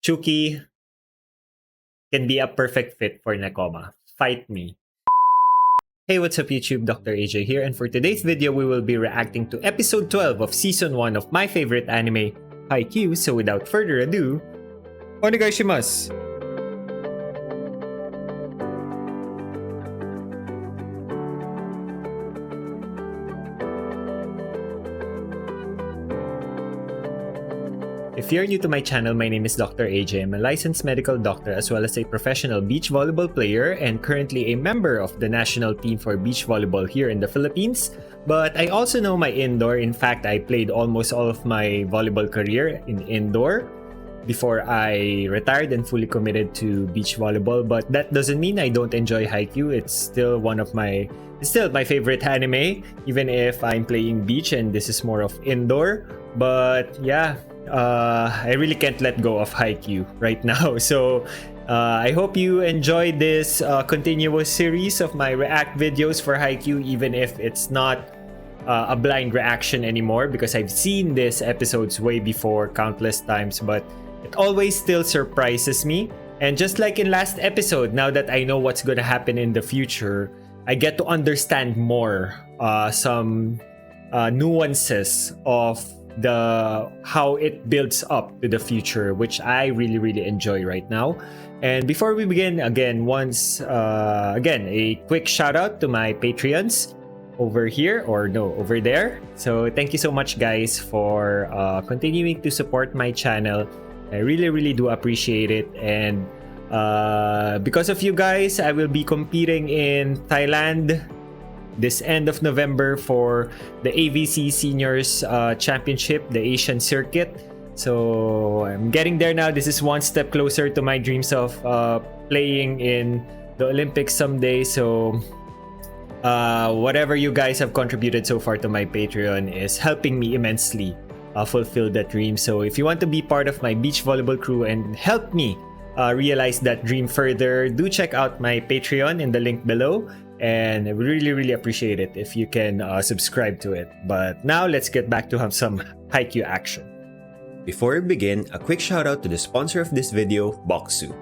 Chuki can be a perfect fit for Nekoma. Fight me. Hey, what's up YouTube? Dr. AJ here, and for today's video, we will be reacting to episode 12 of season 1 of my favorite anime, Haikyuu. So without further ado, onegaishimasu! If you're new to my channel, my name is Dr. AJ. I'm a licensed medical doctor as well as a professional beach volleyball player and currently a member of the national team for beach volleyball here in the Philippines. But I also know my indoor. In fact, I played almost all of my volleyball career in indoor before I retired and fully committed to beach volleyball. But that doesn't mean I don't enjoy Haikyuu. It's still my favorite anime, even if I'm playing beach and this is more of indoor. But yeah, I really can't let go of Haikyuu right now. So I hope you enjoyed this continuous series of my react videos for Haikyuu, even if it's not a blind reaction anymore, because I've seen these episodes way before countless times, but it always still surprises me. And just like in last episode, now that I know what's gonna happen in the future, I get to understand more some nuances of how it builds up to the future, which I really enjoy right now. And before we begin, again a quick shout out to my Patreons over there. So thank you so much, guys, for continuing to support my channel. I really do appreciate it. And because of you guys, I will be competing in Thailand this end of November for the AVC Seniors Championship, the Asian Circuit. So I'm getting there now. This is one step closer to my dreams of playing in the Olympics someday. So whatever you guys have contributed so far to my Patreon is helping me immensely fulfill that dream. So if you want to be part of my beach volleyball crew and help me realize that dream further, do check out my Patreon in the link below. And I really appreciate it if you can subscribe to it. But now let's get back to have some Haikyuu action. Before we begin, a quick shout out to the sponsor of this video, Boxu.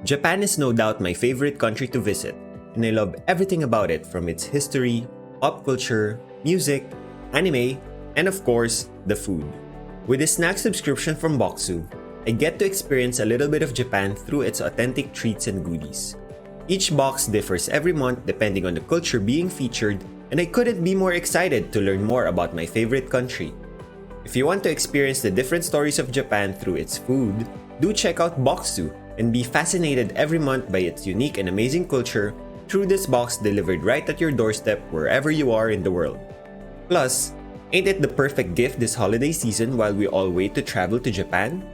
Japan is no doubt my favorite country to visit, and I love everything about it, from its history, pop culture, music, anime, and of course, the food. With a snack subscription from Boxu, I get to experience a little bit of Japan through its authentic treats and goodies. Each box differs every month depending on the culture being featured, and I couldn't be more excited to learn more about my favorite country. If you want to experience the different stories of Japan through its food, do check out Boxu and be fascinated every month by its unique and amazing culture through this box delivered right at your doorstep wherever you are in the world. Plus, ain't it the perfect gift this holiday season while we all wait to travel to Japan?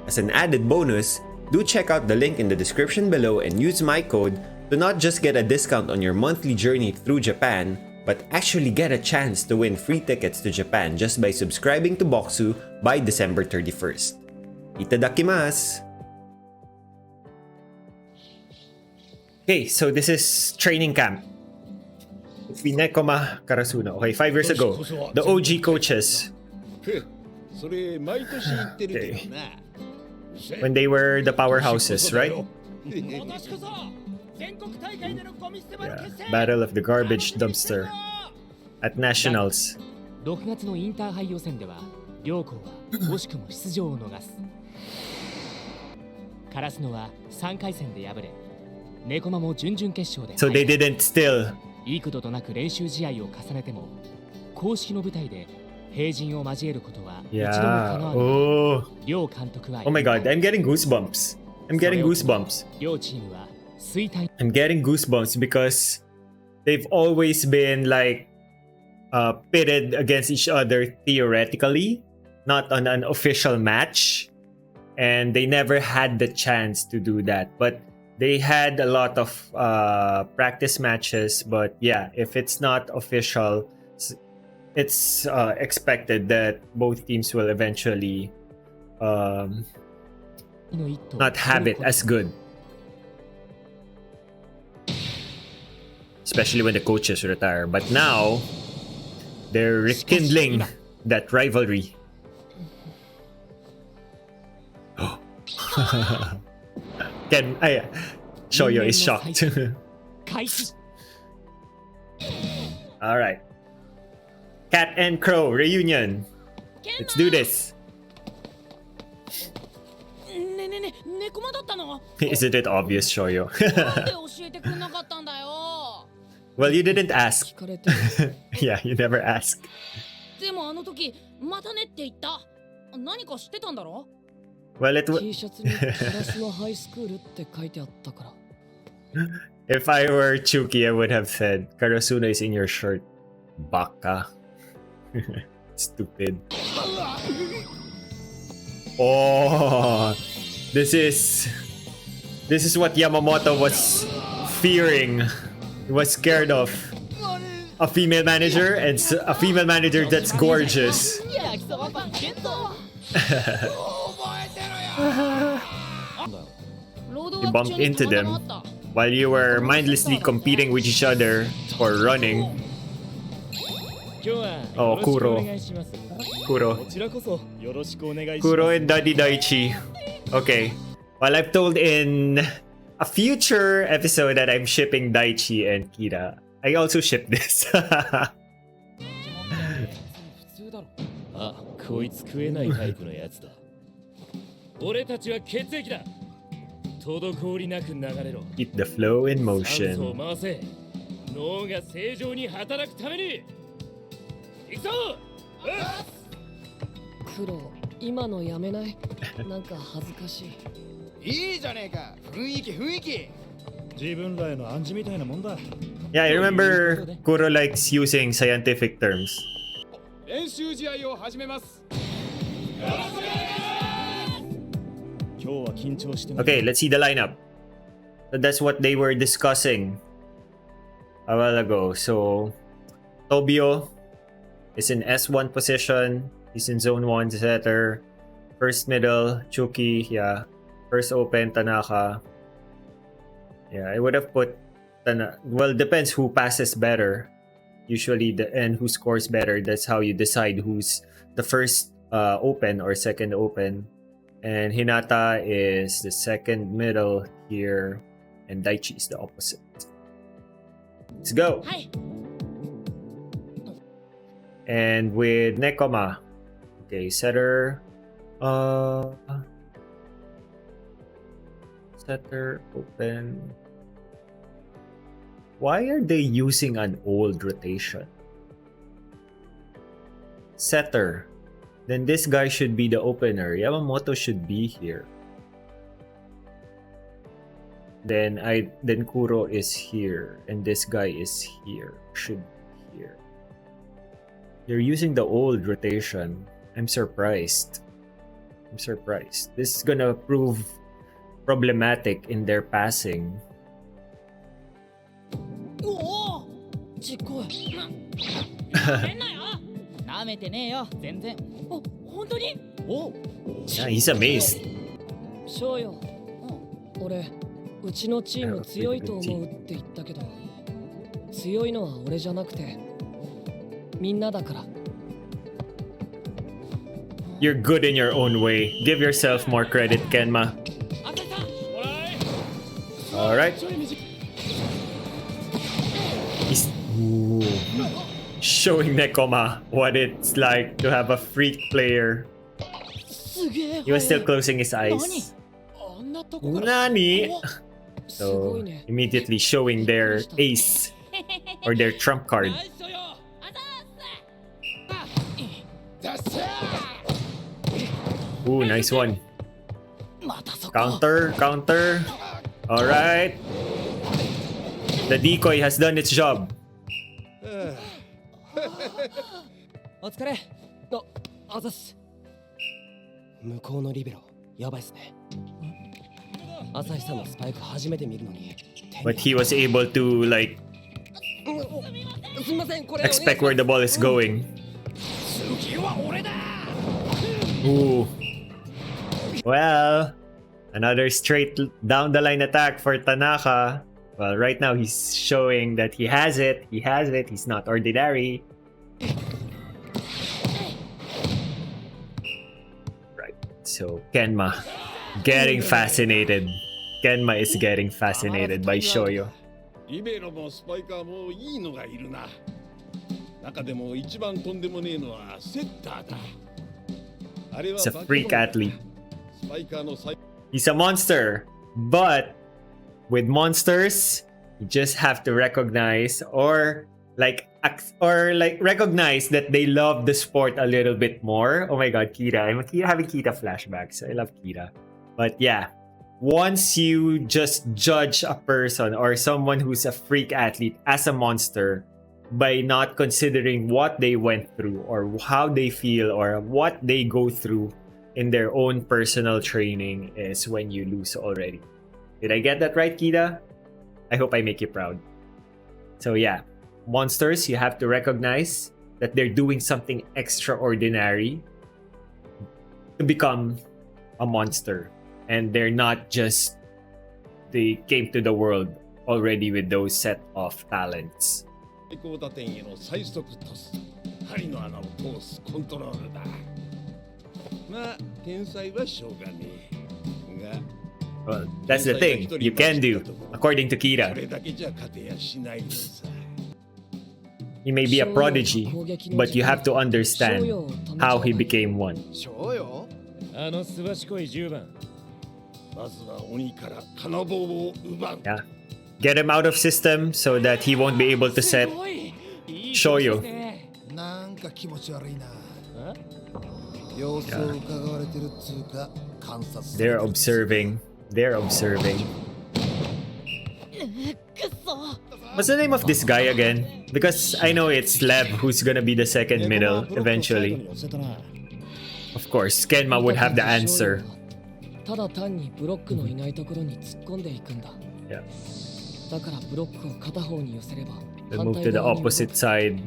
As an added bonus, do check out the link in the description below and use my code to not just get a discount on your monthly journey through Japan, but actually get a chance to win free tickets to Japan just by subscribing to Boxu by December 31st. Itadakimasu! Okay, so this is training camp. Nekoma, Karasuno. Okay, 5 years ago, the OG coaches. Okay. When they were the powerhouses, right? Yeah. Battle of the garbage dumpster at Nationals. 6月のインターハイ予選では両校は惜しくも出場を逃す。カラスノは3回戦で敗れ、ネコマも準々決勝で。So they didn't still. 幾度となく練習試合を重ねても公式の舞台で平人を交えることは一度も叶わない。両監督は。Oh my God, I'm getting goosebumps. I'm getting goosebumps. 両チームは衰退。I'm getting goosebumps because they've always been like pitted against each other theoretically, not on an official match, and they never had the chance to do that. But they had a lot of practice matches. But yeah, if it's not official, it's expected that both teams will eventually not have it as good. Especially when the coaches retire. But now, they're rekindling that rivalry. Shoyo is shocked. Alright. Cat and Crow reunion. Let's do this. Isn't it obvious, Shoyo? Well, you didn't ask. Yeah, you never ask. Well, if I were Chuki, I would have said, Karasuno is in your shirt. Baka. Stupid. Oh, this is what Yamamoto was fearing. He was scared of a female manager, and a female manager that's gorgeous. You bumped into them while you were mindlessly competing with each other for running. Oh, Kuro and Daddy Daichi. Okay. Well, I've told in a future episode that I'm shipping Daichi and Kira. I also ship this. Keep the flow in motion. 苦労今のやめないなんか恥ずかしいいいじゃねえか雰囲気自分らへの暗示みたいなもんだ Yeah, I remember Kuro likes using scientific terms. 練習試合を始めます Okay, let's see the lineup. So that's what they were discussing a while ago. So Tobio is in S1 position. He's in zone 1 setter. First middle, Chuki, yeah. First open, Tanaka. Yeah, I would have put Tanaka. Well, depends who passes better. Usually, and who scores better. That's how you decide who's the first open or second open. And Hinata is the second middle here. And Daichi is the opposite. Let's go! Hi. And with Nekoma. Okay, setter. Setter, open. Why are they using an old rotation? Setter. Then this guy should be the opener. Yamamoto should be here. Then Kuro is here. And this guy is here. Should be here. You're using the old rotation. I'm surprised. This is gonna prove problematic in their passing. Yeah, he's amazed. 翔よ俺うちのチーム強いと思うって言ったけど強いのは俺じゃなくてみんなだから You're good in your own way. Give yourself more credit, Kenma. Alright. He's showing Nekoma what it's like to have a freak player. He was still closing his eyes. Nani? So, immediately showing their ace or their trump card. Ooh, nice one. Counter. Alright. The decoy has done its job. お疲れあざっす向こうのリベロやばいっすね朝日さんのスパイク初めて見るのに But he was able to like expect where the ball is going. Ooh. Well, another straight down the line attack for Tanaka. Well, right now he's showing that he has it. He's not ordinary. Right. So Kenma. Getting fascinated. Kenma is getting fascinated by Shoyo. リベロもスパイカーもいいのがいるな。中でも一番とんでもねえのはセッターだ。あれは He's a freak athlete. スパイカーの最 He's a monster. But with monsters, you just have to recognize or recognize that they love the sport a little bit more. Oh my god, Kira. I'm having Kira flashbacks. I love Kira. But yeah, once you just judge a person or someone who's a freak athlete as a monster by not considering what they went through or how they feel or what they go through in their own personal training is when you lose already. Did I get that right, Kira? I hope I make you proud. So yeah, monsters, you have to recognize that they're doing something extraordinary to become a monster. And they're not just, they came to the world already with those set of talents. 最高打点への最速トス。針の穴を通すコントロールだ。まあ、天才はしょうがねえ。が、Well, that's the thing you can do, according to そ Kira. れだけじゃ勝てやしないのさ。 He may be a prodigy, but you have to understand how he became one. そうよ。あのすばしこい10番。まずは鬼から金棒を奪う。 Yeah. Get him out of system so that he won't be able to set Shoyo. なんか気持ち悪いな。様子を伺われてるっつうか観察する。 They're observing. They're observing. What's the name of this guy again? Because I know it's Lev who's gonna be the second middle eventually. Of course, Kenma would have the answer. ただ単にブロックのいないところに突っ込んでいくんだ。 Yeah. だからブロックを片方に寄せれば Then move to the opposite side.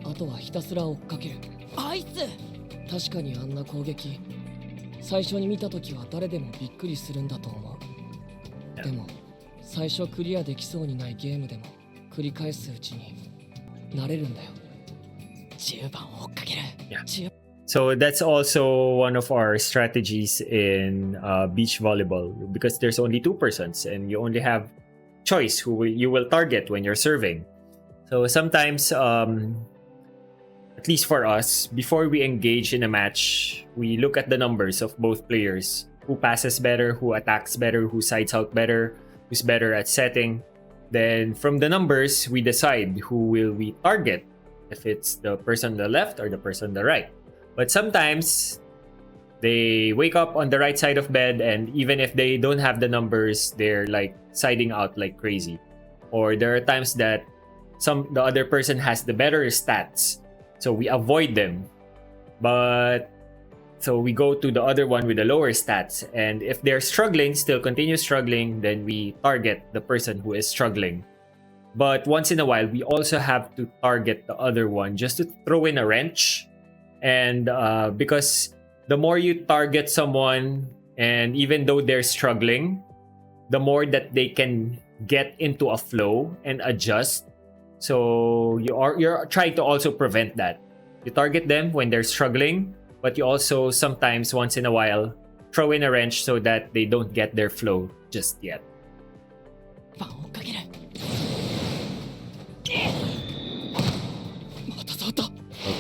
あとはひたすら追っかける。あいつ確かにあんな攻撃最初に見た時は誰でもびっくりするんだと思う。でも最初クリアできそうにないゲームでも繰り返すうちに慣れるんだよ。10番を追っかける。 Yeah. So that's also one of our strategies in beach volleyball because there's only two persons and you only have choice who you will target when you're serving. So sometimes, at least for us, before we engage in a match, we look at the numbers of both players. Who passes better, who attacks better, who sides out better, who's better at setting. Then from the numbers, we decide who will we target, if it's the person on the left or the person on the right. But sometimes they wake up on the right side of bed and even if they don't have the numbers, they're like siding out like crazy. Or there are times that the other person has the better stats, so we avoid them. But so we go to the other one with the lower stats, and if they're struggling, still continue struggling, then we target the person who is struggling. But once in a while, we also have to target the other one just to throw in a wrench. And because the more you target someone, and even though they're struggling, the more that they can get into a flow and adjust. So you're trying to also prevent that. You target them when they're struggling, but you also sometimes once in a while throw in a wrench so that they don't get their flow just yet.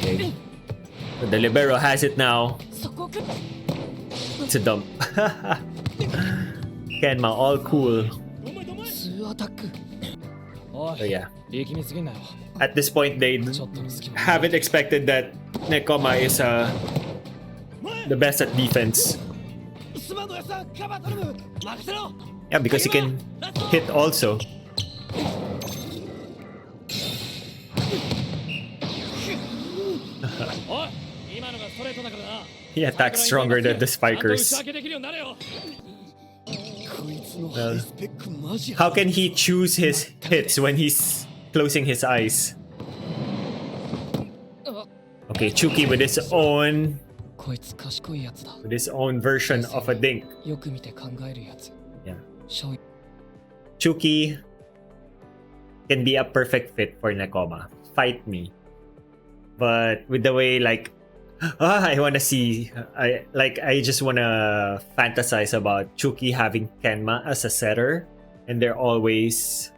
Okay. So the libero has it now. It's a dump. Kenma, all cool. So yeah. At this point, they haven't expected that Nekoma is the best at defense. Yeah, because he can hit also. He attacks stronger than the spikers. Well, how can he choose his hits when he's closing his eyes? Okay, Chuki with his own version of a dink. Yeah. Chuki can be a perfect fit for Nekoma. Fight me. But with the way, like, I want to see. I just want to fantasize about Chuki having Kenma as a setter, and they're always.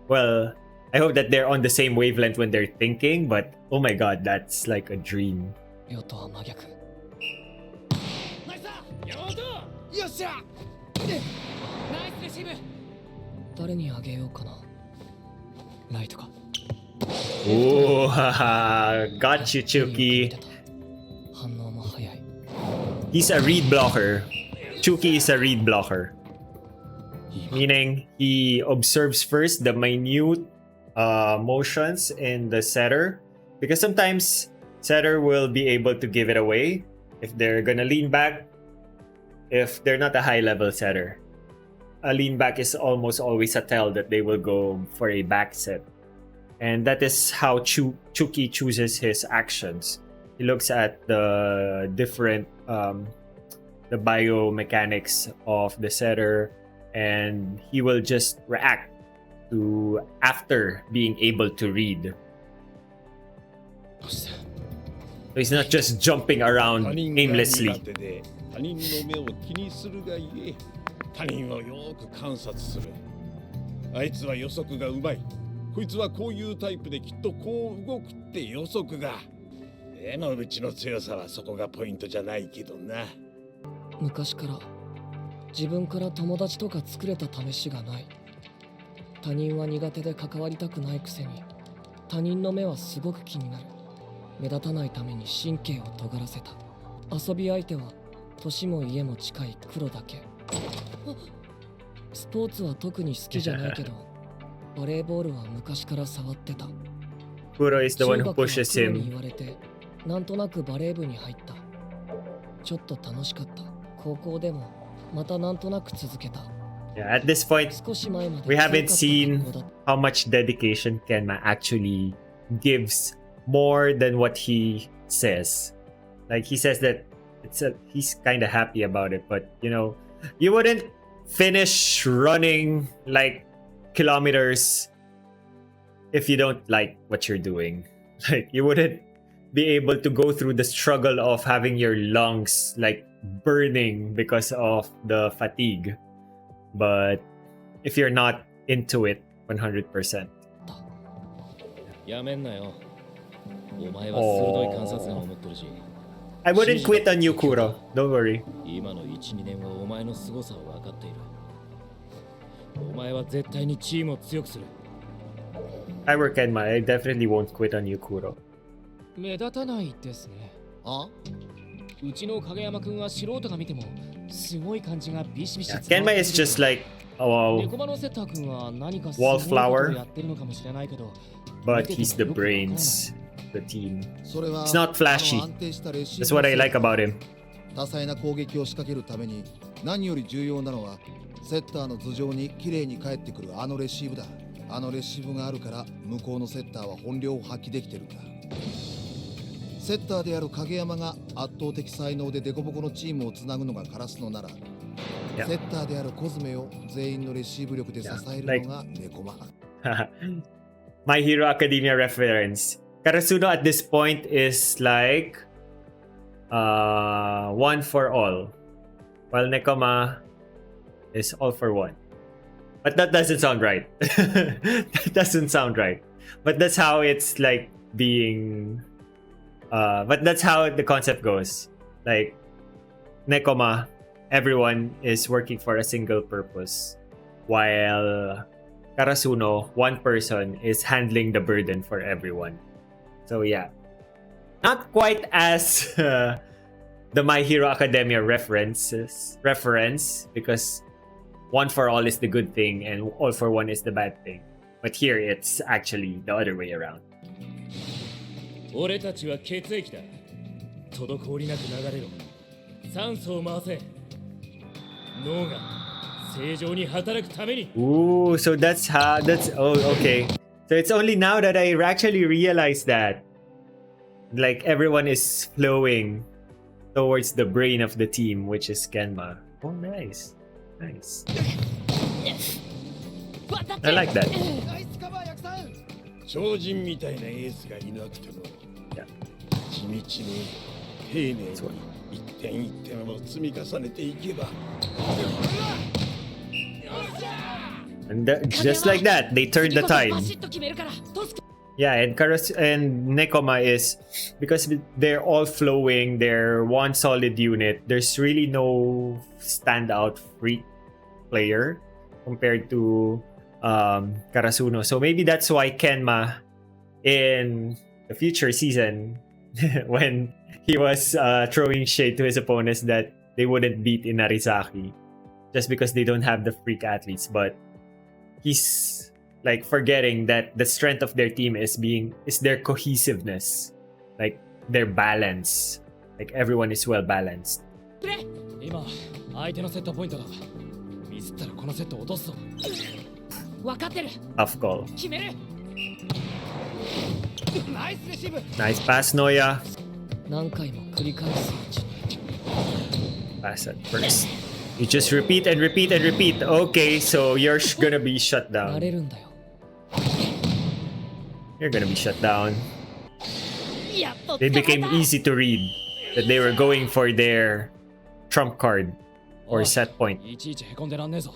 Well, I hope that they're on the same wavelength when they're thinking. But oh my god, that's like a dream. よとは真逆。ナイスだ。よっしゃ。ナイスレシーブ。誰にあげようかな。ライトか。Oh, haha, got you, Chuki. 反応も早い。He's a read blocker. Chuki is a read blocker. Meaning he observes first the minute motions in the setter, because sometimes setter will be able to give it away if they're gonna lean back, if they're not a high level setter. A lean back is almost always a tell that they will go for a back set. And that is how Chuki chooses his actions. He looks at the different the biomechanics of the setter, and he will just react to after being able to read. So he's not just jumping around aimlessly. 他人の目を気にするがゆえ、他人をよく観察する。あいつは予測がうまい。こいつはこういうタイプできっとこう動くって予測が。絵のうちの強さはそこがポイントじゃないけどな。昔から自分から友達とか作れた試しがない。他人は苦手で関わりたくないくせに他人の目はすごく気になる。目立たないために神経を尖らせた。遊び相手は年も家も近い黒だけ。スポーツは特に好きじゃないけどバレーボールは昔から触ってた。 Kuro is the one who 中学は pushes 黒に him. 言われてなんとなくバレー部に入った。ちょっと楽しかった。高校でもまたなんとなく続けた。 Yeah, at this point, 少し前まで we 強かった haven't seen 学校だった。 how much dedication Kenma actually gives more than what he says. Like he says that he's kind of happy about it, but you know, you wouldn't finish running like kilometers if you don't like what you're doing. Like you wouldn't be able to go through the struggle of having your lungs like burning because of the fatigue. But if you're not into it 100%. やめんなよ。お前は鋭い観察眼を持ってるし。 I wouldn't quit on you, Kuro. Don't worry. 今の 1,2 年はお前の凄さを分かっている。お前は絶対にチームを強くする。I work Kenma. I definitely won't quit on you, Kuro. 目立たないですね。あ？うちの影山くんは素人が見てもすごい感じがビシビシ Yeah, Kenma is just like a 猫場のセッターくんは何か Wallflower, やってるのかもしれないけど、 but he's the brains of the team. それは It's not flashy. 安定したレシー That's ブ what I like about him. 多彩な攻撃を仕掛けるために何より重要なのはセッターの頭上に綺麗に返ってくるあのレシーブだ。あのレシーブがあるから向こうのセッターは本領を発揮できてるんだ。セッターである影山が圧倒的才能でデコボコのチームをつなぐのがカラスのなら、Yeah. セッターであるコズメを全員のレシーブ力で支えるのがネコマ。My Hero Academia reference. Karasuno at this point is like one for all, while Nekoma is all for one. But that doesn't sound right. That doesn't sound right. But that's how it's like being. But that's how the concept goes. Like Nekoma, everyone is working for a single purpose, while Karasuno, one person is handling the burden for everyone. So yeah, not quite as the My Hero Academia reference, because one for all is the good thing and all for one is the bad thing. But here it's actually the other way around. 俺たちは血液だ。滞りなく流れろ。酸素を回せ。脳が正常に働くために。 Ooh, so oh, okay. So it's only now that I actually realized that like everyone is flowing towards the brain of the team, which is Kenma. Oh, nice. Nice. I like that. 超人みたいなエースがいなくても、 Yeah. 人に丁寧に一点一点を積み重ねていけば。And just like that, they turned the tide. バシッと決めるからトス Yeah, and Nekoma is because they're all flowing, they're one solid unit. There's really no standout freak player compared to Karasuno. So maybe that's why Kenma in the future season when he was throwing shade to his opponents that they wouldn't beat Inarizaki just because they don't have the freak athletes, but he's like forgetting that the strength of their team is their cohesiveness, like their balance, like everyone is well balanced. 今相手のセットポイントだミスったらこのセット落とすぞ分かってる Tough call. 決めるナイスレシーブ Nice pass, Noya. 何回も繰り返すうちに Pass at first. You just repeat and repeat and repeat. Okay, so you're gonna be shut 慣 down. れるんだよ You're gonna be shut down. やっと They 捕まえ became た easy to read that they were going for their trump card or set point. いちいちへこんでらんねえぞ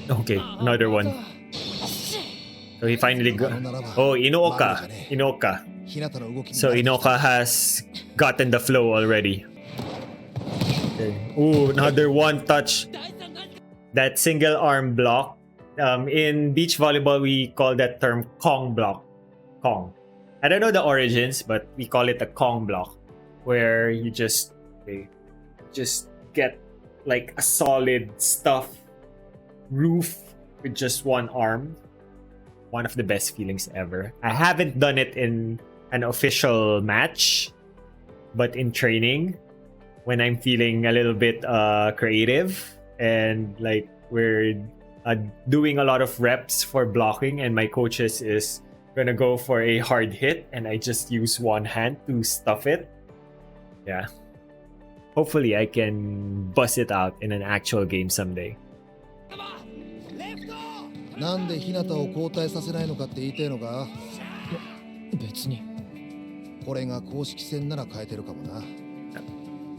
Okay, another one. So he finally got. Oh, Inoka. 日向の動きに So Inoka has gotten the flow already. Okay. Ooh, another one touch. That single arm block. In beach volleyball, we call that term Kong block. Kong. I don't know the origins, but we call it a Kong block, where you just get like a solid stuff roof with just one arm. One of the best feelings ever. I haven't done it in an official match, but in training, when I'm feeling a little bit creative and like we're doing a lot of reps for blocking and my coaches is gonna go for a hard hit and I just use one hand to stuff it. Yeah. Hopefully I can bust it out in an actual game someday. なんで日向を交代させないのかって言いてえのか別にこれが公式戦なら変えてるかもな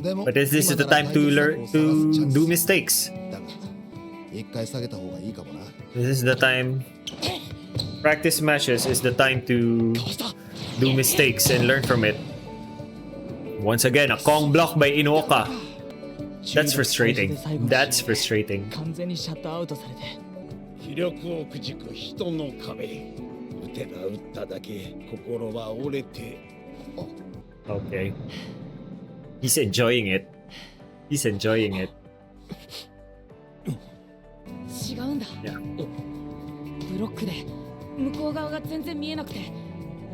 でも But this is the time to learn to do mistakes. だが一回下げた方がいいかもな This is the time. Practice matches is the time to do mistakes and learn from it. Once again, a Kong block by Inoka. That's frustrating. That's frustrating. 完全にシャットアウトされて気力をくじく人の壁打てば打っただけ心は折れて Okay. He's enjoying it. He's enjoying it. 違うんだ Yeah. ブロックで向こう側が全然見えなくて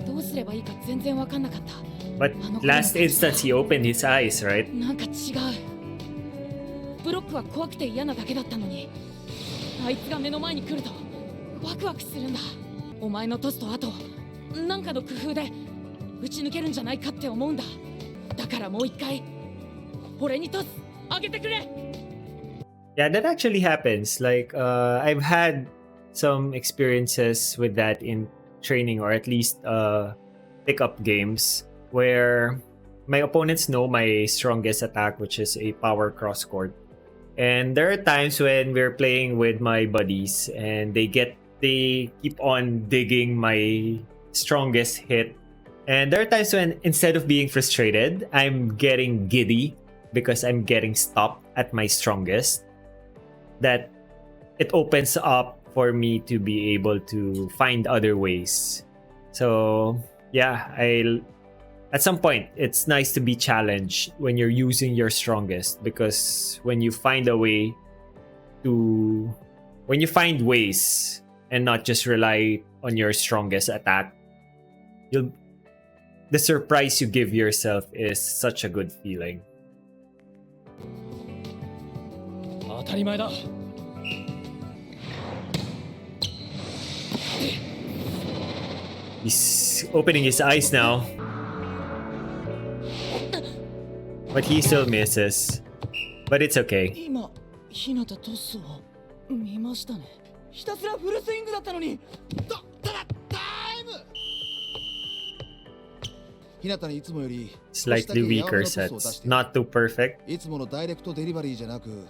どうすればいいか全然分かんなかった But last instance, he opened his eyes, right? なんか違うブロックは怖くて嫌なだけだったのにあいつが目の前に来るとワクワクするんだお前のトスとあとなんかの工夫で打ち抜けるんじゃないかって思うんだだからもう一回俺にトスあげてくれ Yeah, that actually happens. Like, I've had some experiences with that in training or at least pickup games where my opponents know my strongest attack, which is a power cross court. And there are times when we're playing with my buddies and they keep on digging my strongest hit. And there are times when instead of being frustrated, I'm getting giddy because I'm getting stopped at my strongest. That it opens up for me to be able to find other ways. So yeah, at some point it's nice to be challenged when you're using your strongest, because when you find ways and not just rely on your strongest attack, the surprise you give yourself is such a good feeling. 当たり前だ He's opening his eyes now. But he still misses. But it's okay. 今日向トスを見ましたねひたすらフルスイングだったのにただタイム Slightly weaker sets. Not too perfect. いつものダイレクトデリバリーじゃなく、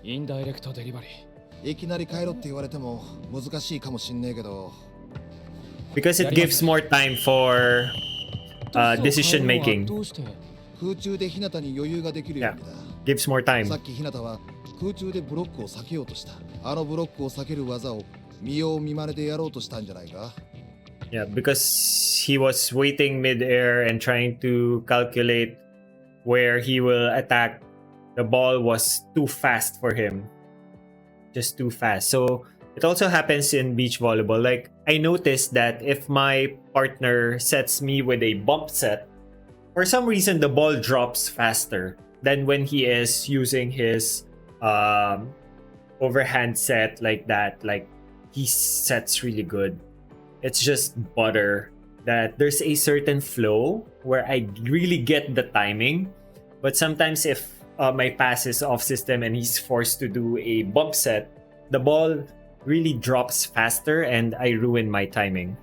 インダイレクトデリバリー。いきなり帰ろって言われても難しいかもしんねえけど。Because it gives more time for decision making. 空中で日向に余裕ができるようにだ。Gives more time. さっき日向は空中でブロックを避けようとした。あのブロックを避ける技を見よう見まねでやろうとしたんじゃないか。Yeah, because he was waiting mid-air and trying to calculate where he will attack. The ball was too fast for him. Just too fast. So it also happens in beach volleyball. Like, I noticed that if my partner sets me with a bump set, for some reason the ball drops faster than when he is using his overhand set like that. Like, he sets really good. It's just butter that there's a certain flow where I really get the timing. But sometimes if my pass is off system and he's forced to do a bump set, the ball really drops faster and I ruin my timing.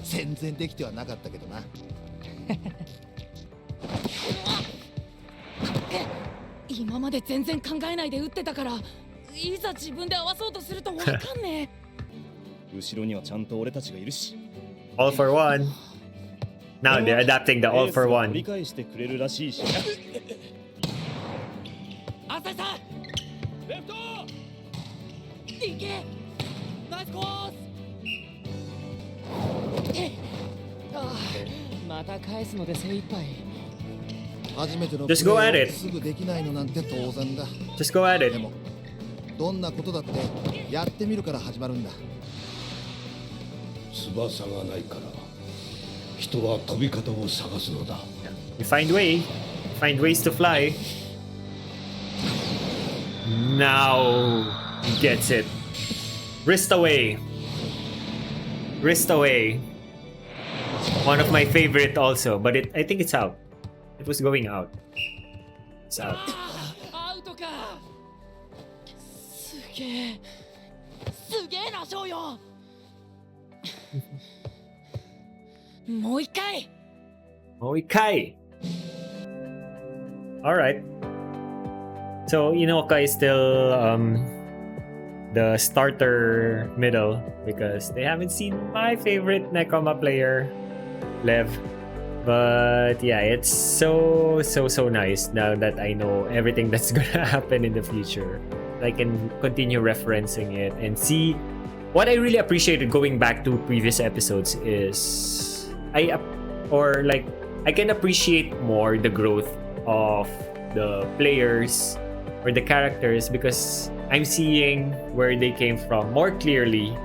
全然できてはなかったけどな。今まで全然考えないで打ってたから、いざ自分で合わそうとするとわかんねえ。後ろにはちゃんと俺たちがいるし。All for one. Now they're adapting the all for 繰 one. り返してくれるらしいし。浅井さん、レフト。いけ。ナイスコース。また返すので精一杯。初めての Just go at it. すぐできないのなんて当然だ。 Just go at で it. もどんなことだってやってみるから始まるんだ。翼がないから人は飛び方を探すのだ。You find ways to fly. Now he gets it. Wrist away. One of my favorite also, but I think it's out. It was going out. It's out. アウトか。すげえな翔よ。もう一回。Moikai. All right. So Inoka is still the starter middle because they haven't seen my favorite Nekoma player, Lev. But yeah, it's so nice now that I know everything that's gonna happen in the future. I can continue referencing it and see. What I really appreciated going back to previous episodes is I can appreciate more the growth of the players or the characters because I'm seeing where they came from more clearly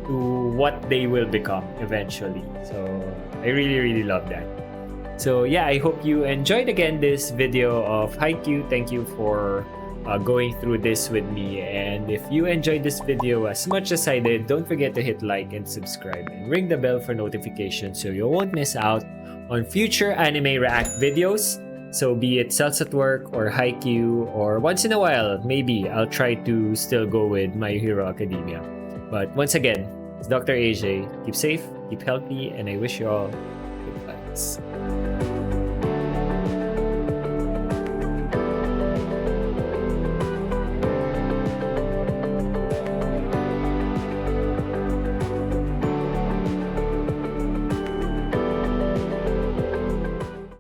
to what they will become eventually. So I really love that. So yeah, I hope you enjoyed again this video of Haikyuu. Thank you for going through this with me, and if you enjoyed this video as much as I did, don't forget to hit like and subscribe and ring the bell for notifications so you won't miss out on future anime react videos. So be it Cells at Work or Haikyuu, or once in a while maybe I'll try to still go with My Hero Academia. But once again, it's Dr. AJ. Keep safe, keep healthy, and I wish you all good vibes.